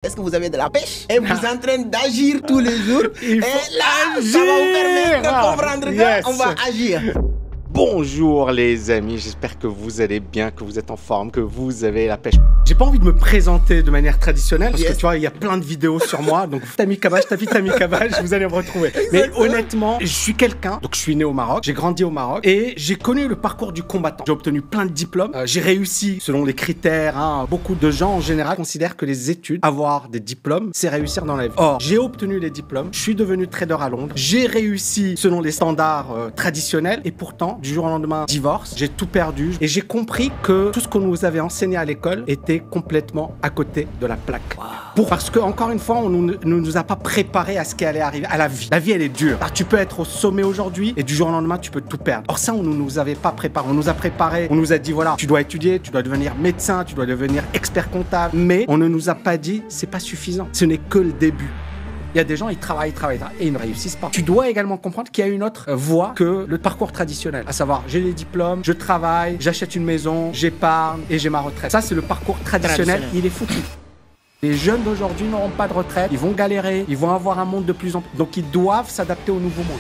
Est-ce que vous avez de la pêche? Et vous êtes en train d'agir tous les jours. Et là, ça va vous permettre de comprendre qu'on va agir. Bonjour les amis, j'espère que vous allez bien, que vous êtes en forme, que vous avez la pêche. J'ai pas envie de me présenter de manière traditionnelle parce que tu vois, il y a plein de vidéos sur moi. Donc Tami Kabaj, Tami Kabaj, vous allez me retrouver. Mais honnêtement, je suis quelqu'un, donc je suis né au Maroc, j'ai grandi au Maroc et j'ai connu le parcours du combattant. J'ai obtenu plein de diplômes, j'ai réussi selon les critères. Beaucoup de gens en général considèrent que les études, avoir des diplômes, c'est réussir dans la vie. Or, j'ai obtenu les diplômes, je suis devenu trader à Londres, j'ai réussi selon les standards traditionnels et pourtant, du jour au lendemain, divorce, j'ai tout perdu et j'ai compris que tout ce qu'on nous avait enseigné à l'école était complètement à côté de la plaque. Parce que, encore une fois, on ne nous a pas préparé à ce qui allait arriver, à la vie. La vie, elle est dure. Alors, tu peux être au sommet aujourd'hui et du jour au lendemain, tu peux tout perdre. Or, ça, on ne nous avait pas préparé. On nous a préparé, on nous a dit, voilà, tu dois étudier, tu dois devenir médecin, tu dois devenir expert comptable. Mais on ne nous a pas dit, c'est pas suffisant. Ce n'est que le début. Il y a des gens, ils travaillent et ils ne réussissent pas. Tu dois également comprendre qu'il y a une autre voie que le parcours traditionnel. À savoir, j'ai les diplômes, je travaille, j'achète une maison, j'épargne et j'ai ma retraite. Ça, c'est le parcours traditionnel. Il est foutu. Les jeunes d'aujourd'hui n'auront pas de retraite, ils vont galérer, ils vont avoir un monde de plus en plus. Donc, ils doivent s'adapter au nouveau monde.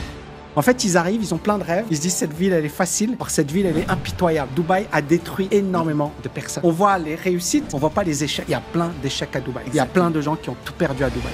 En fait, ils arrivent, ils ont plein de rêves, ils se disent cette ville, elle est facile, or cette ville, elle est impitoyable. Dubaï a détruit énormément de personnes. On voit les réussites, on voit pas les échecs. Il y a plein d'échecs à Dubaï. Il y a plein de gens qui ont tout perdu à Dubaï.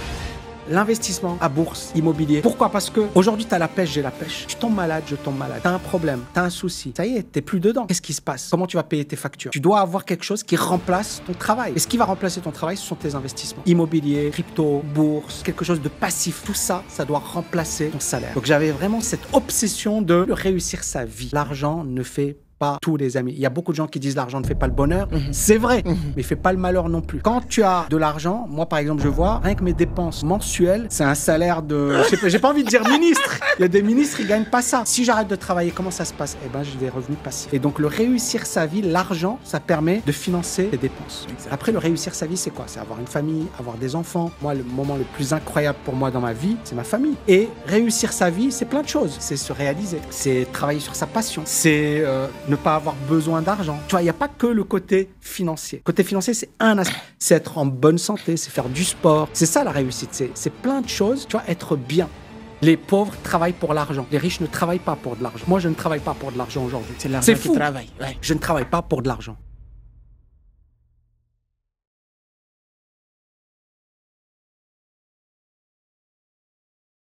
L'investissement à bourse, immobilier. Pourquoi? Parce que aujourd'hui, tu as la pêche, j'ai la pêche. Tu tombes malade, je tombe malade. Tu as un problème, tu as un souci. Ça y est, t'es plus dedans. Qu'est-ce qui se passe? Comment tu vas payer tes factures? Tu dois avoir quelque chose qui remplace ton travail. Et ce qui va remplacer ton travail, ce sont tes investissements. Immobilier, crypto, bourse, quelque chose de passif. Tout ça, ça doit remplacer ton salaire. Donc j'avais vraiment cette obsession de réussir sa vie. L'argent ne fait pas tous les amis. Il y a beaucoup de gens qui disent l'argent ne fait pas le bonheur. C'est vrai, mais il fait pas le malheur non plus. Quand tu as de l'argent, moi par exemple, je vois rien que mes dépenses mensuelles, c'est un salaire de... J'ai pas envie de dire ministre. Il y a des ministres, ils gagnent pas ça. Si j'arrête de travailler, comment ça se passe? Eh ben, j'ai des revenus passifs. Et donc le réussir sa vie, l'argent, ça permet de financer tes dépenses. Après, le réussir sa vie, c'est quoi? C'est avoir une famille, avoir des enfants. Moi, le moment le plus incroyable pour moi dans ma vie, c'est ma famille. Et réussir sa vie, c'est plein de choses. C'est se réaliser, c'est travailler sur sa passion, c'est ne pas avoir besoin d'argent. Tu vois, il n'y a pas que le côté financier. Côté financier, c'est un aspect. C'est être en bonne santé, c'est faire du sport. C'est ça la réussite. C'est plein de choses. Tu vois, être bien. Les pauvres travaillent pour l'argent. Les riches ne travaillent pas pour de l'argent. Moi, je ne travaille pas pour de l'argent aujourd'hui. C'est l'argent qui travaille. Je ne travaille pas pour de l'argent.